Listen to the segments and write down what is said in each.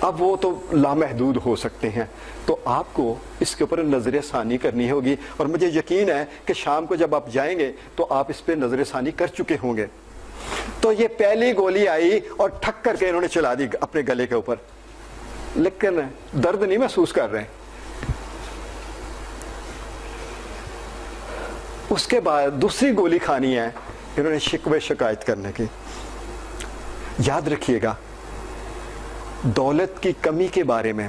اب وہ تو لامحدود ہو سکتے ہیں، تو آپ کو اس کے اوپر نظر ثانی کرنی ہوگی، اور مجھے یقین ہے کہ شام کو جب آپ جائیں گے تو آپ اس پہ نظر ثانی کر چکے ہوں گے۔ تو یہ پہلی گولی آئی اور ٹھک کر کے انہوں نے چلا دی اپنے گلے کے اوپر، لیکن درد نہیں محسوس کر رہے ہیں۔ اس کے بعد دوسری گولی کھانی ہے انہوں نے شکوے شکایت کرنے کی۔ یاد رکھیے گا، دولت کی کمی کے بارے میں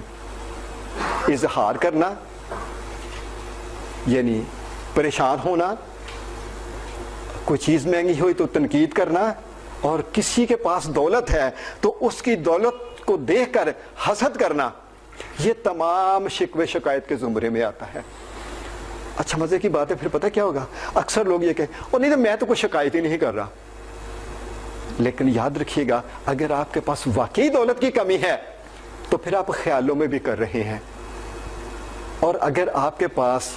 اظہار کرنا، یعنی پریشان ہونا، کوئی چیز مہنگی ہوئی تو تنقید کرنا، اور کسی کے پاس دولت ہے تو اس کی دولت کو دیکھ کر حسد کرنا، یہ تمام شکوے شکایت کے زمرے میں آتا ہے۔ اچھا مزے کی بات ہے، پھر پتہ کیا ہوگا، اکثر لوگ یہ کہیں اور نہیں تو میں تو کوئی شکایت ہی نہیں کر رہا۔ لیکن یاد رکھیے گا، اگر آپ کے پاس واقعی دولت کی کمی ہے تو پھر آپ خیالوں میں بھی کر رہے ہیں، اور اگر آپ کے پاس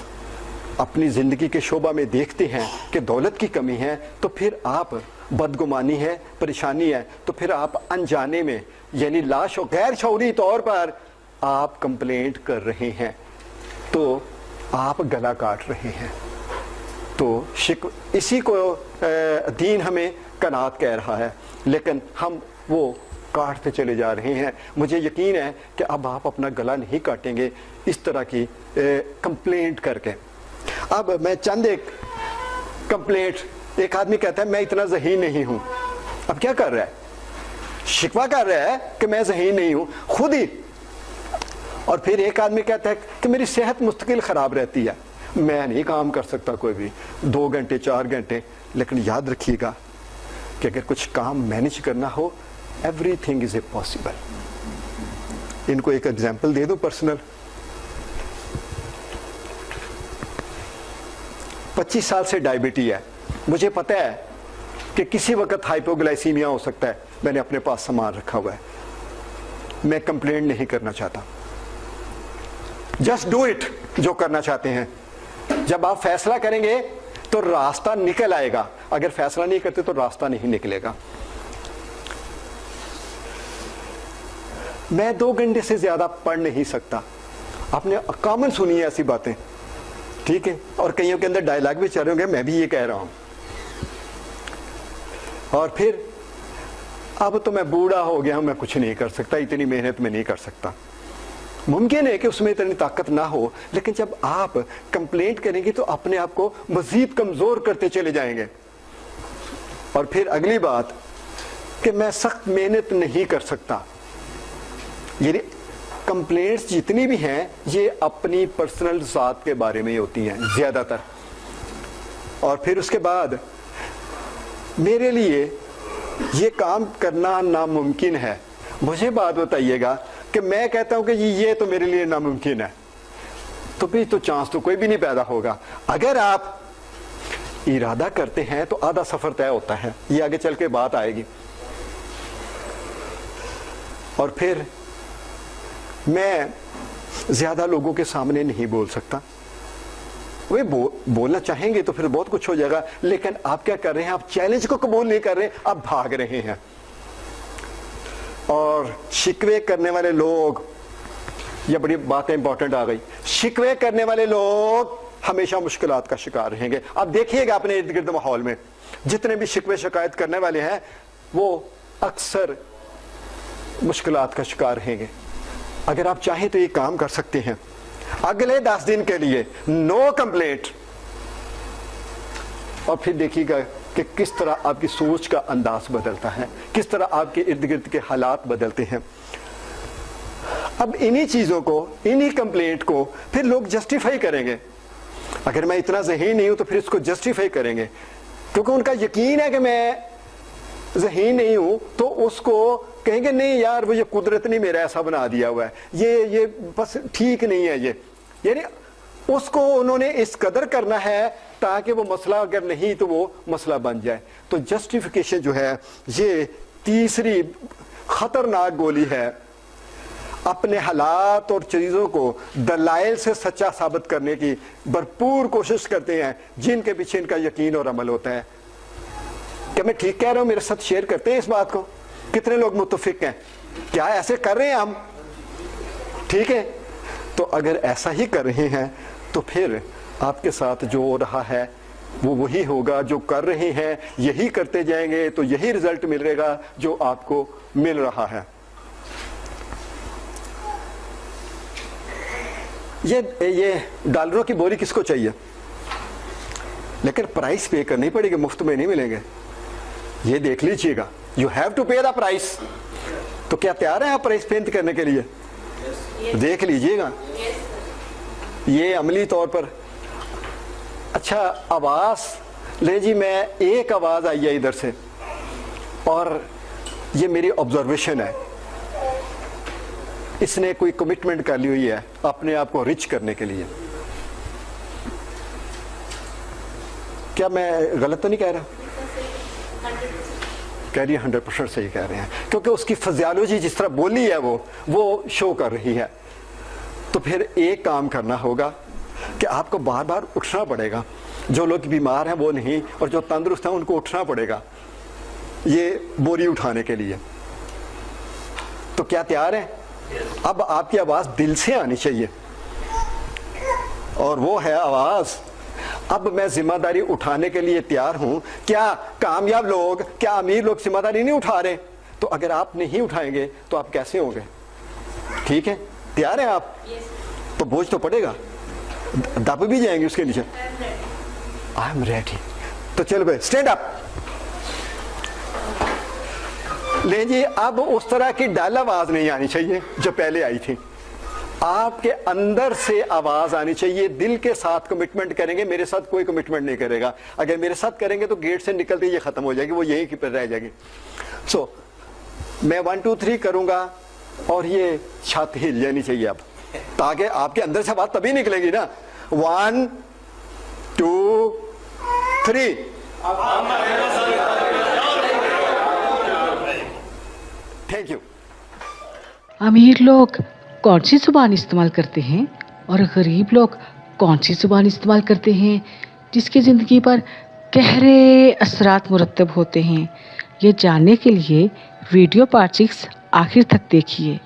اپنی زندگی کے شعبہ میں دیکھتے ہیں کہ دولت کی کمی ہے تو پھر آپ بدگمانی ہے، پریشانی ہے، تو پھر آپ انجانے میں یعنی غیر شعوری طور پر آپ کمپلینٹ کر رہے ہیں، تو آپ گلا کاٹ رہے ہیں۔ تو اسی کو دین ہمیں قناعت کہہ رہا ہے، لیکن ہم وہ کاٹتے چلے جا رہے ہیں۔ مجھے یقین ہے کہ اب آپ اپنا گلا نہیں کاٹیں گے اس طرح کی کمپلینٹ کر کے۔ اب میں چند ایک کمپلینٹ، ایک آدمی کہتا ہے میں اتنا ذہین نہیں ہوں، اب کیا کر رہا ہے؟ شکوہ کر رہا ہے کہ میں ذہین نہیں ہوں خود ہی۔ اور پھر ایک آدمی کہتا ہے کہ میری صحت مستقل خراب رہتی ہے، میں نہیں کام کر سکتا کوئی بھی 2 گھنٹے 4 گھنٹے۔ لیکن یاد رکھیے گا کہ اگر کچھ کام مینیج کرنا ہو، everything is a possible. ان کو ایک ایگزامپل دے دوں پرسنل۔ 25 سال سے ڈائبٹی ہے، مجھے پتہ ہے کہ کسی وقت ہائپوگلائسیمیا ہو سکتا ہے، میں نے اپنے پاس سامان رکھا ہوا ہے، میں کمپلینٹ نہیں کرنا چاہتا۔ جسٹ ڈو اٹ، جو کرنا چاہتے ہیں۔ جب آپ فیصلہ کریں گے تو راستہ نکل آئے گا، اگر فیصلہ نہیں کرتے تو راستہ نہیں نکلے گا۔ میں 2 گھنٹے سے زیادہ پڑھ نہیں سکتا، آپ نے کامن سنی ہے ایسی باتیں، ٹھیک ہے، اور کئیوں کے اندر ڈائلاگ بھی چل رہے ہوں گے، میں بھی یہ کہہ رہا ہوں۔ اور پھر اب تو میں بوڑھا ہو گیا ہوں، میں کچھ نہیں کر سکتا، اتنی محنت میں نہیں کر سکتا۔ ممکن ہے کہ اس میں اتنی طاقت نہ ہو، لیکن جب آپ کمپلینٹ کریں گے تو اپنے آپ کو مزید کمزور کرتے چلے جائیں گے۔ اور پھر اگلی بات کہ میں سخت محنت نہیں کر سکتا، یعنی کمپلینٹس جتنی بھی ہیں یہ اپنی پرسنل ذات کے بارے میں ہوتی ہیں زیادہ تر۔ اور پھر اس کے بعد میرے لیے یہ کام کرنا ناممکن ہے۔ مجھے بات بتائیے گا کہ میں کہتا ہوں کہ یہ تو میرے لیے ناممکن ہے، تو بھی تو چانس تو کوئی بھی نہیں پیدا ہوگا۔ اگر آپ ارادہ کرتے ہیں تو آدھا سفر طے ہوتا ہے، یہ آگے چل کے بات آئے گی۔ اور پھر میں زیادہ لوگوں کے سامنے نہیں بول سکتا، وہ بولنا چاہیں گے تو پھر بہت کچھ ہو جائے گا، لیکن آپ کیا کر رہے ہیں، آپ چیلنج کو قبول نہیں کر رہے، آپ بھاگ رہے ہیں۔ اور شکوے کرنے والے لوگ، یہ بڑی بات امپورٹنٹ آ گئی، شکوے کرنے والے لوگ ہمیشہ مشکلات کا شکار رہیں گے۔ اب دیکھیے گا اپنے ارد گرد ماحول میں جتنے بھی شکوے شکایت کرنے والے ہیں وہ اکثر مشکلات کا شکار رہیں گے۔ اگر آپ چاہیں تو یہ کام کر سکتے ہیں، اگلے 10 دن کے لیے نو کمپلینٹ، اور پھر دیکھیے گا کہ کس طرح آپ کی سوچ کا انداز بدلتا ہے، کس طرح آپ کے ارد گرد کے حالات بدلتے ہیں۔ اب انہی چیزوں کو، انہی کمپلینٹ کو پھر لوگ جسٹیفائی کریں گے۔ اگر میں اتنا ذہین نہیں ہوں تو پھر اس کو جسٹیفائی کریں گے، کیونکہ ان کا یقین ہے کہ میں ذہین نہیں ہوں، تو اس کو کہیں گے نہیں یار وہ یہ قدرت نے میرا ایسا بنا دیا ہوا ہے، یہ بس ٹھیک نہیں ہے یہ، یعنی اس کو انہوں نے اس قدر کرنا ہے تاکہ وہ مسئلہ اگر نہیں تو وہ مسئلہ بن جائے۔ تو جسٹیفیکیشن جو ہے یہ تیسری خطرناک گولی ہے۔ اپنے حالات اور چیزوں کو دلائل سے سچا ثابت کرنے کی بھرپور کوشش کرتے ہیں، جن کے پیچھے ان کا یقین اور عمل ہوتا ہے۔ کیا میں ٹھیک کہہ رہا ہوں؟ میرے ساتھ شیئر کرتے ہیں اس بات کو؟ کتنے لوگ متفق ہیں؟ کیا ایسے کر رہے ہیں ہم؟ ٹھیک ہے؟ تو اگر ایسا ہی کر رہے ہیں تو پھر آپ کے ساتھ جو ہو رہا ہے وہ وہی ہوگا، جو کر رہے ہیں یہی کرتے جائیں گے تو یہی رزلٹ ملے گا جو آپ کو مل رہا ہے۔ یہ ڈالروں کی بوری کس کو چاہیے؟ لیکن پرائس پے کرنی پڑے گی، مفت میں نہیں ملیں گے، یہ دیکھ لیجئے گا، you have to pay the price. تو کیا تیار ہیں آپ پرائس پے کرنے کے لیے؟ دیکھ لیجئے گا یہ عملی طور پر۔ اچھا آواز لے جی، میں ایک آواز آئی ہے ادھر سے اور یہ میری آبزرویشن ہے، اس نے کوئی کمٹمنٹ کر لی ہوئی ہے اپنے آپ کو رچ کرنے کے لیے، کیا میں غلط تو نہیں کہہ رہا؟ کہہ رہی ہے 100% صحیح کہہ رہے ہیں، کیونکہ اس کی فزیالوجی جس طرح بولی ہے وہ شو کر رہی ہے۔ تو پھر ایک کام کرنا ہوگا کہ آپ کو بار بار اٹھنا پڑے گا، جو لوگ بیمار ہیں وہ نہیں، اور جو تندرست ہیں ان کو اٹھنا پڑے گا یہ بوری اٹھانے کے لیے۔ تو کیا تیار ہیں؟ اب آپ کی آواز دل سے آنی چاہیے، اور وہ ہے آواز اب میں ذمہ داری اٹھانے کے لیے تیار ہوں۔ کیا کامیاب لوگ، کیا امیر لوگ ذمہ داری نہیں اٹھا رہے؟ تو اگر آپ نہیں اٹھائیں گے تو آپ کیسے ہوں گے؟ ٹھیک ہے، تیار ہیں آپ؟ تو بوجھ تو پڑے گا، دب بھی جائیں گے اس کے نیچے۔ I am ready. تو چلو بھائی اسٹینڈ اپ۔ لیں جی، اب اس طرح کی ڈل آواز نہیں آنی چاہیے جو پہلے آئی تھی، آپ کے اندر سے آواز آنی چاہیے، دل کے ساتھ کمٹمنٹ کریں گے۔ میرے ساتھ کوئی کمٹمنٹ نہیں کرے گا، اگر میرے ساتھ کریں گے تو گیٹ سے نکلتے یہ ختم ہو جائے گی، وہ یہیں کی پر رہ جائے گی۔ سو میں 1 2 3 کروں گا اور یہ چھت ہل جانی چاہیے اب، تاکہ آپ کے اندر سے بات تبھی نکلے گی نا۔ 1 2 3۔ Thank you. امیر لوگ کون سی زبان استعمال کرتے ہیں اور غریب لوگ کون سی زبان استعمال کرتے ہیں جس کی زندگی پر گہرے اثرات مرتب ہوتے ہیں؟ یہ جاننے کے لیے ویڈیو پارٹ 6 آخر تک دیکھیے۔